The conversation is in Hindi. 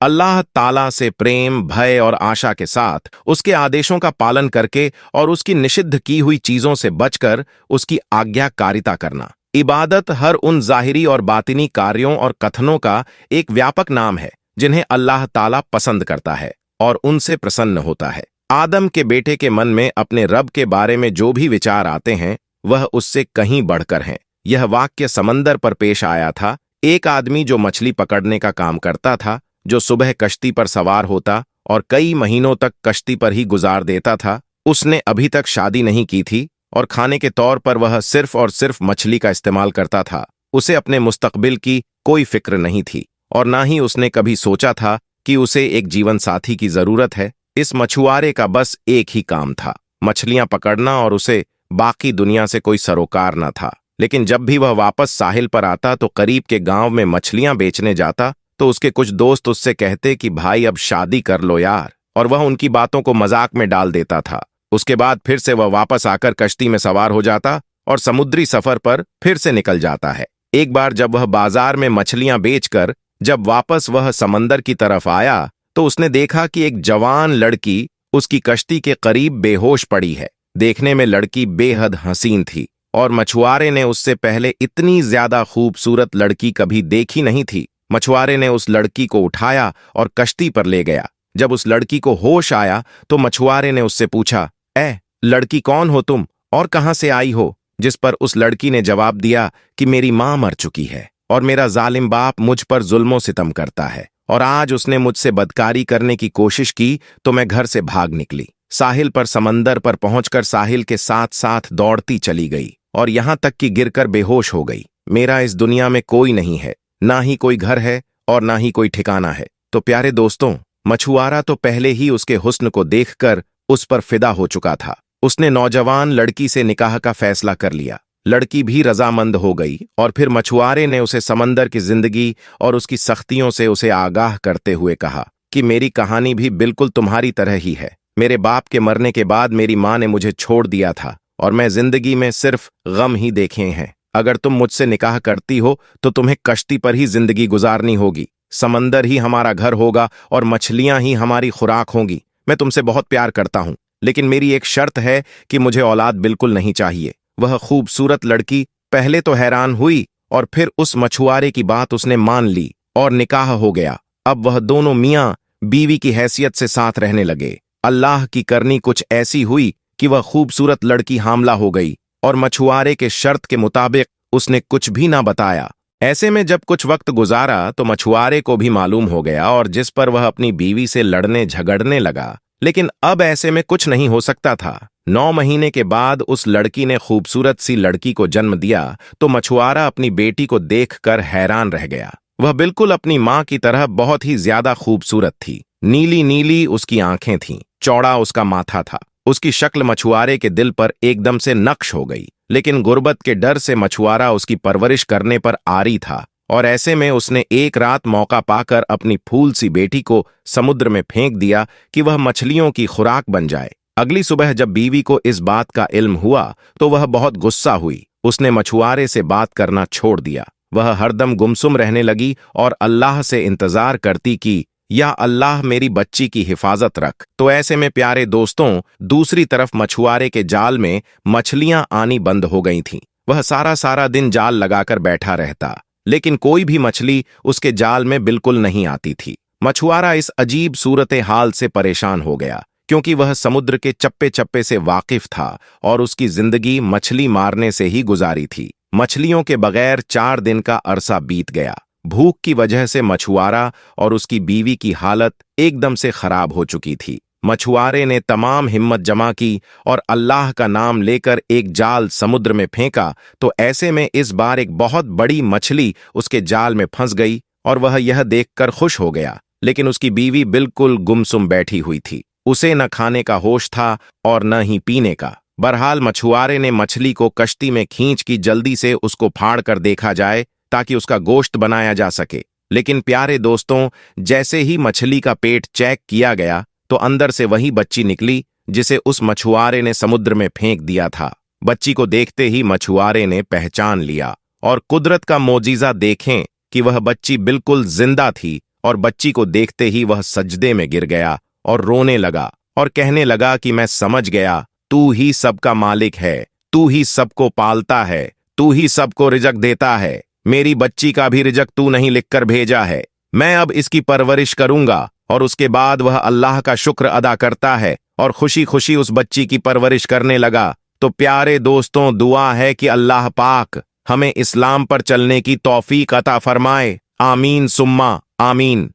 अल्लाह ताला से प्रेम, भय और आशा के साथ उसके आदेशों का पालन करके और उसकी निषिद्ध की हुई चीजों से बचकर उसकी आज्ञाकारिता करना। इबादत हर उन ज़ाहिरी और बातिनी कार्यों और कथनों का एक व्यापक नाम है जिन्हें अल्लाह ताला पसंद करता है और उनसे प्रसन्न होता है। आदम के बेटे के मन में अपने रब के बारे में जो भी विचार आते हैं वह उससे कहीं बढ़कर हैं। यह वाक्य समंदर पर पेश आया था। एक आदमी जो मछली पकड़ने का काम करता था, जो सुबह कश्ती पर सवार होता और कई महीनों तक कश्ती पर ही गुजार देता था, उसने अभी तक शादी नहीं की थी और खाने के तौर पर वह सिर्फ और सिर्फ मछली का इस्तेमाल करता था। उसे अपने मुस्तकबिल की कोई फिक्र नहीं थी और ना ही उसने कभी सोचा था कि उसे एक जीवन साथी की जरूरत है। इस मछुआरे का बस एक ही काम था, मछलियां पकड़ना, और उसे बाकी दुनिया से कोई सरोकार न था। लेकिन जब भी वह वापस साहिल पर आता तो करीब के गांव में मछलियां बेचने जाता तो उसके कुछ दोस्त उससे कहते कि भाई अब शादी कर लो यार, और वह उनकी बातों को मजाक में डाल देता था। उसके बाद फिर से वह वापस आकर कश्ती में सवार हो जाता और समुद्री सफर पर फिर से निकल जाता है। एक बार जब वह बाजार में मछलियां बेचकर जब वापस वह समंदर की तरफ आया तो उसने देखा कि एक जवान लड़की उसकी कश्ती के करीब बेहोश पड़ी है। देखने में लड़की बेहद हसीन थी और मछुआरे ने उससे पहले इतनी ज्यादा खूबसूरत लड़की कभी देखी नहीं थी। मछुआरे ने उस लड़की को उठाया और कश्ती पर ले गया। जब उस लड़की को होश आया तो मछुआरे ने उससे पूछा, ए लड़की, कौन हो तुम और कहां से आई हो? जिस पर उस लड़की ने जवाब दिया कि मेरी मां मर चुकी है और मेरा जालिम बाप मुझ पर जुल्मों सितम करता है और आज उसने मुझसे बदकारी करने की कोशिश की तो मैं घर से भाग निकली। साहिल पर समंदर पर पहुंचकर साहिल के साथ साथ दौड़ती चली गई और यहां तक कि गिरकर बेहोश हो गई। मेरा इस दुनिया में कोई नहीं है, ना ही कोई घर है और ना ही कोई ठिकाना है। तो प्यारे दोस्तों, मछुआरा तो पहले ही उसके हुस्न को देखकर उस पर फिदा हो चुका था। उसने नौजवान लड़की से निकाह का फैसला कर लिया। लड़की भी रजामंद हो गई और फिर मछुआरे ने उसे समंदर की जिंदगी और उसकी सख्तियों से उसे आगाह करते हुए कहा कि मेरी कहानी भी बिल्कुल तुम्हारी तरह ही है। मेरे बाप के मरने के बाद मेरी मां ने मुझे छोड़ दिया था और मैं जिंदगी में सिर्फ गम ही देखे हैं। अगर तुम मुझसे निकाह करती हो तो तुम्हें कश्ती पर ही जिंदगी गुजारनी होगी। समंदर ही हमारा घर होगा और मछलियां ही हमारी खुराक होंगी। मैं तुमसे बहुत प्यार करता हूं, लेकिन मेरी एक शर्त है कि मुझे औलाद बिल्कुल नहीं चाहिए। वह खूबसूरत लड़की पहले तो हैरान हुई और फिर उस मछुआरे की बात उसने मान ली और निकाह हो गया। अब वह दोनों मियां बीवी की हैसियत से साथ रहने लगे। अल्लाह की करनी कुछ ऐसी हुई कि वह खूबसूरत लड़की हामला हो गई और मछुआरे के शर्त के मुताबिक उसने कुछ भी ना बताया। ऐसे में जब कुछ वक्त गुजारा तो मछुआरे को भी मालूम हो गया और जिस पर वह अपनी बीवी से लड़ने झगड़ने लगा। लेकिन अब ऐसे में कुछ नहीं हो सकता था। 9 महीने के बाद उस लड़की ने खूबसूरत सी लड़की को जन्म दिया तो मछुआरा अपनी बेटी को देखकर हैरान रह गया। वह बिल्कुल अपनी मां की तरह बहुत ही ज्यादा खूबसूरत थी। नीली नीली उसकी आंखें थीं, चौड़ा उसका माथा था। उसकी शक्ल मछुआरे के दिल पर एकदम से नक्श हो गई। लेकिन गुर्बत के डर से मछुआरा उसकी परवरिश करने पर आरी था और ऐसे में उसने एक रात मौका पाकर अपनी फूल सी बेटी को समुद्र में फेंक दिया कि वह मछलियों की खुराक बन जाए। अगली सुबह जब बीवी को इस बात का इल्म हुआ तो वह बहुत गुस्सा हुई। उसने मछुआरे से बात करना छोड़ दिया। वह हरदम गुमसुम रहने लगी और अल्लाह से इंतजार करती कि या अल्लाह मेरी बच्ची की हिफाजत रख। तो ऐसे में प्यारे दोस्तों, दूसरी तरफ मछुआरे के जाल में मछलियां आनी बंद हो गई थीं। वह सारा सारा दिन जाल लगाकर बैठा रहता, लेकिन कोई भी मछली उसके जाल में बिल्कुल नहीं आती थी। मछुआरा इस अजीब सूरत हाल से परेशान हो गया क्योंकि वह समुद्र के चप्पे चप्पे से वाकिफ था और उसकी जिंदगी मछली मारने से ही गुजारी थी। मछलियों के बगैर 4 दिन का अरसा बीत गया। भूख की वजह से मछुआरा और उसकी बीवी की हालत एकदम से खराब हो चुकी थी। मछुआरे ने तमाम हिम्मत जमा की और अल्लाह का नाम लेकर एक जाल समुद्र में फेंका तो ऐसे में इस बार एक बहुत बड़ी मछली उसके जाल में फंस गई और वह यह देखकर खुश हो गया। लेकिन उसकी बीवी बिल्कुल गुमसुम बैठी हुई थी। उसे न खाने का होश था और न ही पीने का। बहरहाल मछुआरे ने मछली को कश्ती में खींच की जल्दी से उसको फाड़ कर देखा जाए ताकि उसका गोश्त बनाया जा सके। लेकिन प्यारे दोस्तों, जैसे ही मछली का पेट चेक किया गया तो अंदर से वही बच्ची निकली जिसे उस मछुआरे ने समुद्र में फेंक दिया था। बच्ची को देखते ही मछुआरे ने पहचान लिया और कुदरत का मोजीजा देखें कि वह बच्ची बिल्कुल जिंदा थी और बच्ची को देखते ही वह सजदे में गिर गया और रोने लगा और कहने लगा कि मैं समझ गया, तू ही सबका मालिक है, तू ही सबको पालता है, तू ही सबको रिजक देता है। मेरी बच्ची का भी रिजक तू नहीं लिखकर भेजा है। मैं अब इसकी परवरिश करूंगा। और उसके बाद वह अल्लाह का शुक्र अदा करता है और खुशी खुशी उस बच्ची की परवरिश करने लगा। तो प्यारे दोस्तों, दुआ है कि अल्लाह पाक हमें इस्लाम पर चलने की तौफीक अता फरमाए। आमीन सुम्मा आमीन।